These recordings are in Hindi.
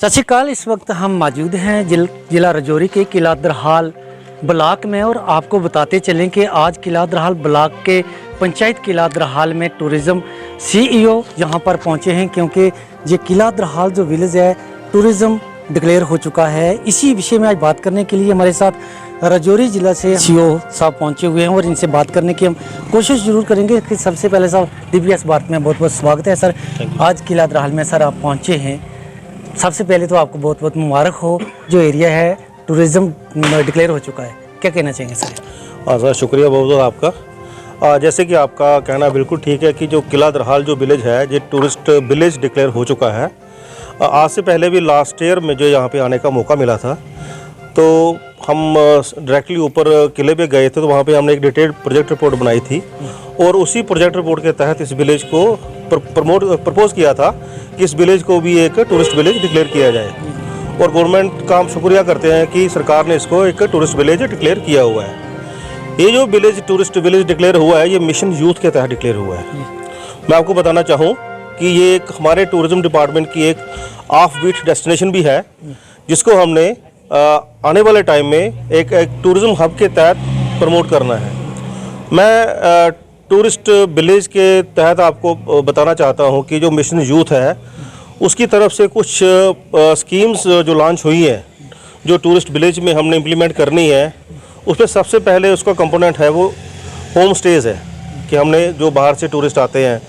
सत श्री अकाल। इस वक्त हम मौजूद हैं जिला राजौरी के किला दरहाल ब्लॉक में और आपको बताते चलें कि आज किला दरहाल ब्लॉक के पंचायत किला दरहाल में टूरिज़्म CEO यहाँ पर पहुँचे हैं, क्योंकि ये किला दरहाल जो विलेज है टूरिज़्म डिक्लेयर हो चुका है। इसी विषय में आज बात करने के लिए हमारे साथ राजौरी ज़िला से CEO साहब पहुँचे हुए हैं और इनसे बात करने की हम कोशिश ज़रूर करेंगे। कि सबसे पहले साहब DBS भारत में बहुत बहुत स्वागत है सर। आज किला दरहाल में सर आप पहुँचे हैं, सबसे पहले तो आपको बहुत बहुत मुबारक हो। जो एरिया है टूरिज़्म डिक्लेयर हो चुका है, क्या कहना चाहेंगे सर? सर शुक्रिया बहुत बहुत आपका। जैसे कि आपका कहना बिल्कुल ठीक है कि जो किला दरहाल जो विलेज है ये टूरिस्ट विलेज डिक्लेयर हो चुका है। आज से पहले भी लास्ट ईयर में जो यहाँ पे आने का मौका मिला था, तो हम डायरेक्टली ऊपर किले पे गए थे, तो वहाँ पे हमने एक डिटेल्ड प्रोजेक्ट रिपोर्ट बनाई थी और उसी प्रोजेक्ट रिपोर्ट के तहत इस विलेज को प्रपोज किया था कि इस विलेज को भी एक टूरिस्ट विलेज डिक्लेयर किया जाए। और गवर्नमेंट का हम शुक्रिया करते हैं कि सरकार ने इसको एक टूरिस्ट विलेज डिक्लेयर किया हुआ है। ये जो विलेज टूरिस्ट विलेज डिक्लेयर हुआ है ये मिशन यूथ के तहत डिक्लेयर हुआ है। मैं आपको बताना चाहूँ कि ये एक हमारे टूरिज्म डिपार्टमेंट की एक ऑफ बीट डेस्टिनेशन भी है, जिसको हमने आने वाले टाइम में एक टूरिज्म हब के तहत प्रमोट करना है। मैं टूरिस्ट विलेज के तहत आपको बताना चाहता हूँ कि जो मिशन यूथ है उसकी तरफ से कुछ स्कीम्स जो लॉन्च हुई है, जो टूरिस्ट विलेज में हमने इम्प्लीमेंट करनी है। उसमें सबसे पहले उसका कंपोनेंट है वो होम स्टेज है, कि हमने जो बाहर से टूरिस्ट आते हैं,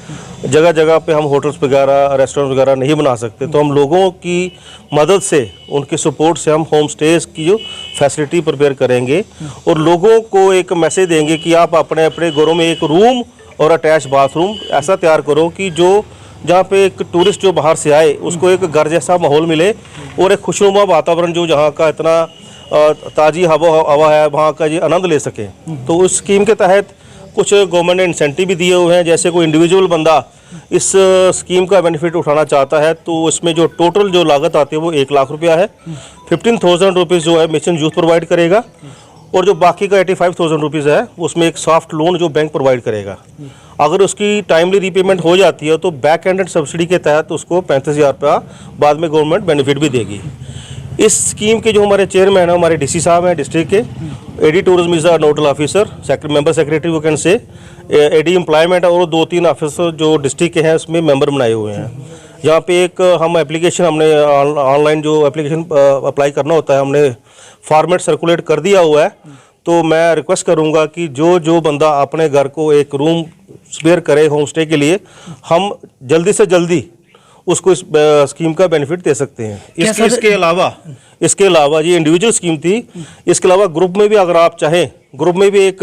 जगह जगह पे हम होटल्स वगैरह रेस्टोरेंट वगैरह नहीं बना सकते, तो हम लोगों की मदद से उनके सपोर्ट से हम होम स्टेज की जो फैसिलिटी प्रिपेयर करेंगे और लोगों को एक मैसेज देंगे कि आप अपने अपने घरों में एक रूम और अटैच बाथरूम ऐसा तैयार करो कि जो जहाँ पे एक टूरिस्ट जो बाहर से आए उसको एक घर जैसा माहौल मिले और एक खुशनुमा वातावरण जो जहाँ का इतना ताज़ी हवा है वहाँ का ये आनंद ले सके। तो उस स्कीम के तहत कुछ गवर्नमेंट ने इंसेंटिव भी दिए हुए हैं। जैसे कोई इंडिविजुअल बंदा इस स्कीम का बेनिफिट उठाना चाहता है तो इसमें जो टोटल जो लागत आती है वो 1 लाख रुपया है। 15,000 रुपीज़ जो है मिशन यूथ प्रोवाइड करेगा और जो बाकी का 85,000 रुपीज़ है उसमें एक सॉफ्ट लोन जो बैंक प्रोवाइड करेगा। अगर उसकी टाइमली रीपेमेंट हो जाती है तो बैक एंडेड सब्सिडी के तहत उसको 35,000 रुपया बाद में गवर्नमेंट बेनिफिट भी देगी। इस स्कीम के जो हमारे चेयरमैन है हमारे DC साहब हैं डिस्ट्रिक्ट के। AD tourism is the nodal officer, member secretary वो कैन से, AD एम्प्लॉयमेंट और 2-3 ऑफिसर जो डिस्ट्रिक्ट के हैं उसमें मेंबर बनाए हुए हैं। यहाँ पे एक हम एप्लीकेशन हमने ऑनलाइन जो एप्लीकेशन अप्लाई करना होता है हमने फॉर्मेट सर्कुलेट कर दिया हुआ है। तो मैं रिक्वेस्ट करूँगा कि जो बंदा अपने घर को एक रूम स्पेयर करे होम स्टे के लिए, हम जल्दी से जल्दी उसको इस स्कीम का बेनिफिट दे सकते हैं। इसके अलावा ये इंडिविजुअल स्कीम थी। इसके अलावा ग्रुप में भी अगर आप चाहें, ग्रुप में भी एक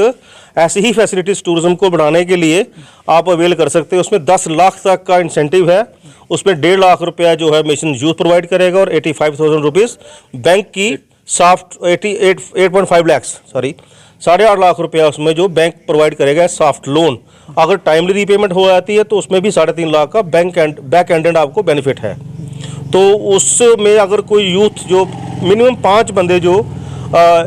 ऐसी ही फैसिलिटीज़ टूरिज्म को बढ़ाने के लिए आप अवेल कर सकते हैं। उसमें 10 लाख तक का इंसेंटिव है। उसमें 1.5 लाख रुपया जो है मिशन यूथ प्रोवाइड करेगा और 85,000 रुपीज़ बैंक की सॉफ्ट 8.5 लैक्स 8.5 लाख रुपया उसमें जो बैंक प्रोवाइड करेगा सॉफ्ट लोन। अगर टाइमली रीपेमेंट हो जाती है तो उसमें भी 3.5 लाख का बैक एंडेड आपको बेनिफिट है। तो उसमें अगर कोई यूथ जो मिनिमम 5 बंदे जो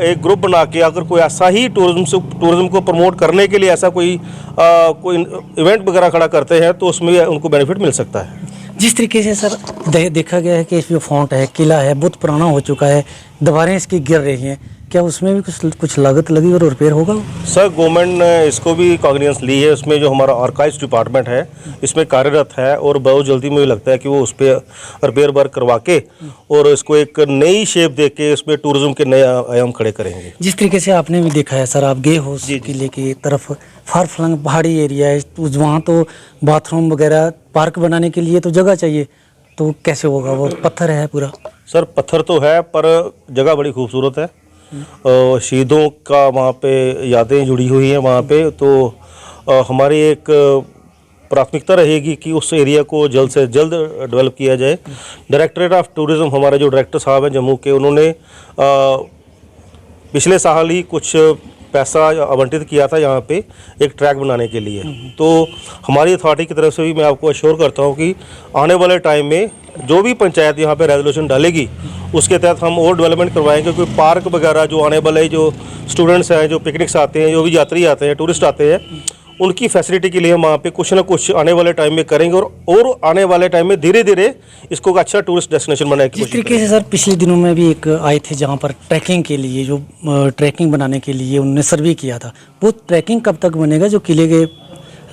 एक ग्रुप बना के अगर कोई ऐसा ही टूरिज्म को प्रमोट करने के लिए ऐसा कोई इवेंट वगैरह खड़ा करते हैं तो उसमें उनको बेनिफिट मिल सकता है। जिस तरीके से सर देखा गया है कि जो फॉन्ट है, किला है, बहुत पुराना हो चुका है, दीवारें इसकी गिर रही हैं, क्या उसमें भी कुछ लागत लगी और रिपेयर होगा? सर गवर्नमेंट ने इसको भी कॉग्निजेंस ली है। उसमें जो हमारा आर्काइव्स डिपार्टमेंट है इसमें कार्यरत है और बहुत जल्दी मुझे लगता है कि वो उस पर रिपेयर वर्क करवा के और इसको एक नई शेप दे के उसमें टूरिज्म के नए आयाम खड़े करेंगे। जिस तरीके से आपने भी देखा है सर, आप गए हो किले की तरफ, फार फ्लंग पहाड़ी एरिया है, वहाँ तो बाथरूम वगैरह पार्क बनाने के लिए तो जगह चाहिए, तो कैसे होगा? वो पत्थर है पूरा? सर पत्थर तो है पर जगह बड़ी खूबसूरत है। शहीदों का वहाँ पे यादें जुड़ी हुई हैं वहाँ पे। तो हमारी एक प्राथमिकता रहेगी कि उस एरिया को जल्द से जल्द डेवलप किया जाए। डायरेक्टरेट ऑफ टूरिज्म हमारे जो डायरेक्टर साहब हैं जम्मू के, उन्होंने पिछले साल ही कुछ पैसा आवंटित किया था यहाँ पे एक ट्रैक बनाने के लिए। तो हमारी अथॉरिटी की तरफ से भी मैं आपको अश्योर करता हूँ कि आने वाले टाइम में जो भी पंचायत यहाँ पे रेजोल्यूशन डालेगी उसके तहत हम और डेवलपमेंट करवाएंगे। क्योंकि पार्क वगैरह जो आने वाले जो स्टूडेंट्स हैं, जो पिकनिक्स आते हैं, जो भी यात्री आते हैं, टूरिस्ट आते हैं, उनकी फैसिलिटी के लिए हम वहाँ पे कुछ ना कुछ आने वाले टाइम में करेंगे और आने वाले टाइम में धीरे धीरे इसको एक अच्छा टूरिस्ट डेस्टिनेशन बनाने की जिस कोशिश तरीके से सर पिछले दिनों में भी एक आए थे जहाँ पर ट्रैकिंग के लिए जो ट्रैकिंग बनाने के लिए उन्होंने सर्वे किया था, वो ट्रैकिंग कब तक बनेगा जो किले के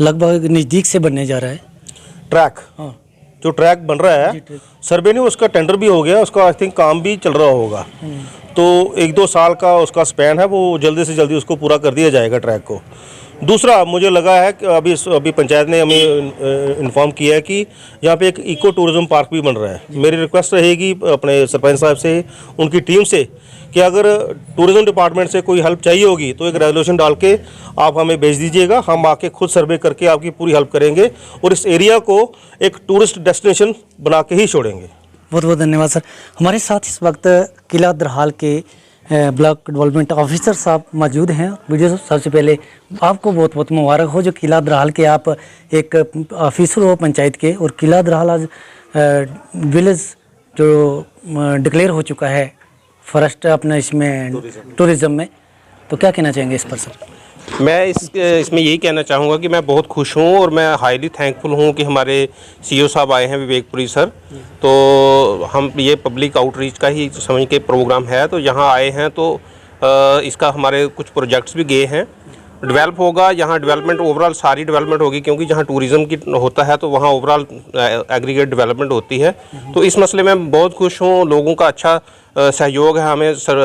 लगभग नज़दीक से बनने जा रहा है? ट्रैक, हाँ जो ट्रैक बन रहा है सर्वे नहीं, उसका टेंडर भी हो गया, उसका आई थिंक काम भी चल रहा होगा। तो 1-2 साल का उसका स्पैन है, वो जल्दी से जल्दी उसको पूरा कर दिया जाएगा ट्रैक को। दूसरा मुझे लगा है कि अभी पंचायत ने हमें इन्फॉर्म किया है कि यहाँ पे एक इको टूरिज्म पार्क भी बन रहा है। मेरी रिक्वेस्ट रहेगी अपने सरपंच साहब से, उनकी टीम से, कि अगर टूरिज्म डिपार्टमेंट से कोई हेल्प चाहिए होगी तो एक रेजोल्यूशन डाल के आप हमें भेज दीजिएगा, हम आके खुद सर्वे करके आपकी पूरी हेल्प करेंगे और इस एरिया को एक टूरिस्ट डेस्टिनेशन बना के ही छोड़ेंगे। बहुत बहुत धन्यवाद सर। हमारे साथ इस वक्त किला दरहाल के ब्लॉक डेवलपमेंट ऑफिसर साहब मौजूद हैं। वीडियो सबसे पहले आपको बहुत बहुत मुबारक हो जो किला दरहाल के आप एक ऑफिसर हो पंचायत के, और किला दरहाल आज विलेज जो डिक्लेयर हो चुका है फर्स्ट अपना इसमें टूरिज़्म में, तो क्या कहना चाहेंगे इस पर सर? मैं इसमें यही कहना चाहूँगा कि मैं बहुत खुश हूँ और मैं हाईली थैंकफुल हूँ कि हमारे सीईओ साहब आए हैं विवेकपुरी सर। तो हम ये पब्लिक आउटरीच का ही समझ के प्रोग्राम है, तो यहाँ आए हैं तो इसका हमारे कुछ प्रोजेक्ट्स भी गए हैं, डेवलप होगा यहाँ, डेवलपमेंट ओवरऑल सारी डेवलपमेंट होगी, क्योंकि जहाँ टूरिज़्म की होता है तो वहाँ ओवरऑल एग्रीगेट डेवलपमेंट होती है। तो इस मसले में बहुत खुश हूँ, लोगों का अच्छा सहयोग है हमें सर,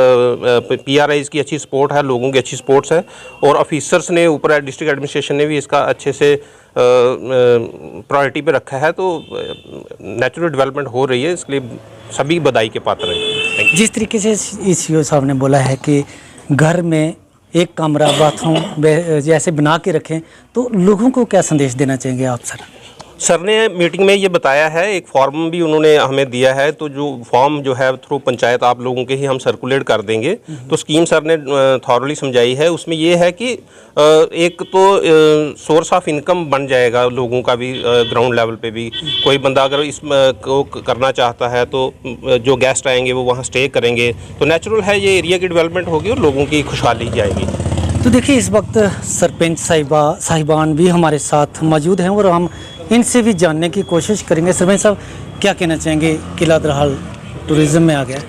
PRIs की अच्छी सपोर्ट है, लोगों की अच्छी सपोर्ट्स है, और ऑफिसर्स ने ऊपर डिस्ट्रिक्ट एडमिनिस्ट्रेशन ने भी इसका अच्छे से प्रायोरिटी पे रखा है। तो नेचुरल डेवलपमेंट हो रही है, इसलिए सभी बधाई के पात्र हैं। जिस तरीके से सीईओ साहब ने बोला है कि घर में एक कमरा बाथरूम जैसे बना के रखें, तो लोगों को क्या संदेश देना चाहेंगे आप सर? सर ने मीटिंग में ये बताया है, एक फॉर्म भी उन्होंने हमें दिया है, तो जो फॉर्म जो है थ्रू पंचायत आप लोगों के ही हम सर्कुलेट कर देंगे। तो स्कीम सर ने थॉरली समझाई है, उसमें ये है कि एक तो सोर्स ऑफ इनकम बन जाएगा लोगों का भी, ग्राउंड लेवल पे भी कोई बंदा अगर इस को करना चाहता है तो जो गेस्ट आएंगे वो वहाँ स्टे करेंगे, तो नेचुरल है ये एरिया की डेवलपमेंट होगी और लोगों की खुशहाली जाएगी। तो देखिए इस वक्त सरपंच साहिबान भी हमारे साथ मौजूद हैं और हम इनसे भी जानने की कोशिश करेंगे। सरपंच साहब क्या कहना चाहेंगे, किला दरहाल टूरिज्म में आ गया?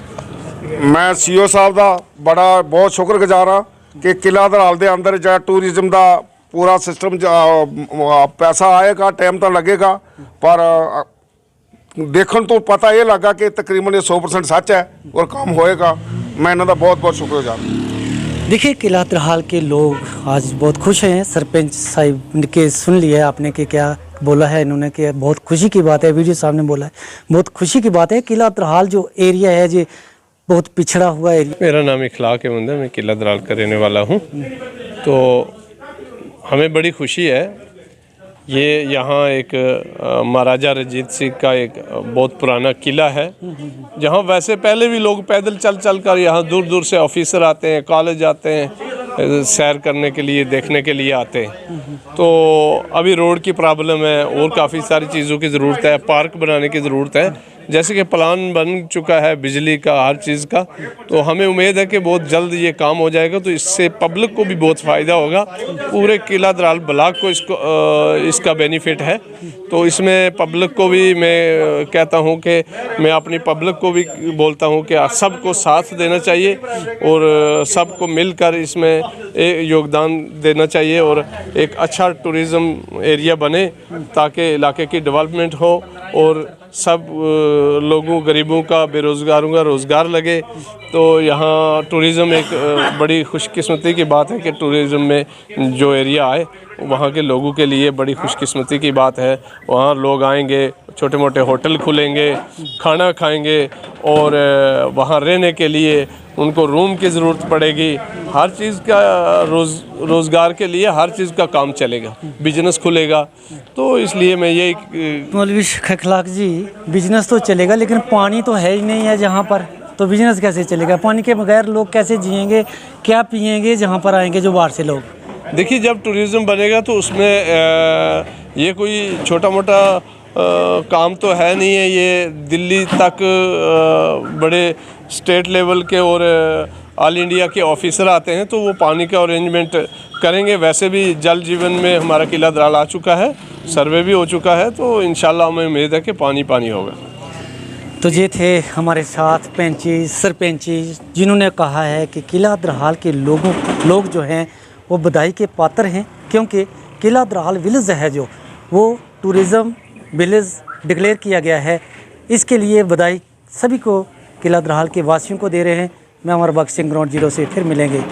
मैं सीईओ साहब का बड़ा बहुत शुक्रगुजार हाँ कि किला दरहाल के अंदर जो टूरिज्म का पूरा सिस्टम पैसा आएगा, टाइम तो लगेगा, पर देखने तो पता ये लगा कि तकरीबन 100% सच है और काम होएगा। मैं इन्हों का बहुत बहुत शुक्रगुजार। देखिए किला दरहाल के लोग आज बहुत खुश हैं। सरपंच साहिब के सुन लिया आपने कि क्या बोला है इन्होंने, कि बहुत खुशी की बात है, वीडियो साहब ने बोला है बहुत खुशी की बात है। किला दरहाल जो एरिया है जी बहुत पिछड़ा हुआ एरिया। मेरा नाम इखलाक है, मैं किला दरहाल का रहने वाला हूँ। तो हमें बड़ी खुशी है, ये यहाँ एक महाराजा रंजीत सिंह का एक बहुत पुराना किला है, जहाँ वैसे पहले भी लोग पैदल चल चल कर यहाँ दूर दूर से ऑफिसर आते हैं, कॉलेज आते हैं, सैर करने के लिए, देखने के लिए आते हैं। तो अभी रोड की प्रॉब्लम है और काफ़ी सारी चीज़ों की ज़रूरत है, पार्क बनाने की ज़रूरत है, जैसे कि प्लान बन चुका है बिजली का, हर चीज़ का। तो हमें उम्मीद है कि बहुत जल्द ये काम हो जाएगा, तो इससे पब्लिक को भी बहुत फ़ायदा होगा, पूरे किला दरहाल ब्लॉक को इसका बेनिफिट है। तो इसमें पब्लिक को भी मैं कहता हूँ कि मैं अपनी पब्लिक को भी बोलता हूँ कि सबको साथ देना चाहिए और सबको मिलकर इसमें योगदान देना चाहिए और एक अच्छा टूरिज़्म एरिया बने, ताकि इलाके की डेवलपमेंट हो और सब लोगों गरीबों का, बेरोज़गारों का रोज़गार लगे। तो यहाँ टूरिज़्म एक बड़ी खुशकिस्मती की बात है कि टूरिज़्म में जो एरिया आए वहाँ के लोगों के लिए बड़ी खुशकिस्मती की बात है। वहाँ लोग आएंगे, छोटे मोटे होटल खुलेंगे, खाना खाएंगे और वहाँ रहने के लिए उनको रूम की ज़रूरत पड़ेगी। हर चीज़ का रोज़गार के लिए हर चीज़ का काम चलेगा, बिजनेस खुलेगा। तो इसलिए मैं ये मौलवी इखलाक जी, बिजनेस तो चलेगा लेकिन पानी तो है ही नहीं है जहाँ पर, तो बिजनेस कैसे चलेगा? पानी के बगैर लोग कैसे जिएंगे, क्या पिएंगे जहाँ पर आएंगे जो बाहर से लोग? देखिए, जब टूरिज़्म बनेगा तो उसमें ये कोई छोटा मोटा काम तो है नहीं है, ये दिल्ली तक बड़े स्टेट लेवल के और ऑल इंडिया के ऑफिसर आते हैं, तो वो पानी का अरेंजमेंट करेंगे। वैसे भी जल जीवन में हमारा किला दराल आ चुका है, सर्वे भी हो चुका है, तो इंशाल्लाह हमें उम्मीद है कि पानी पानी होगा। तो ये थे हमारे साथ पैंची सरपंची जिन्होंने कहा है कि किला दरहाल के लोग जो हैं वो बधाई के पात्र हैं, क्योंकि किला दरहाल विलेज है जो वो टूरिज़म विलेज डिक्लेयर किया गया है। इसके लिए बधाई सभी को किला दरहाल के वासियों को दे रहे हैं। मैं अमर बख्श सिंह ग्राउंड 0 से फिर मिलेंगे।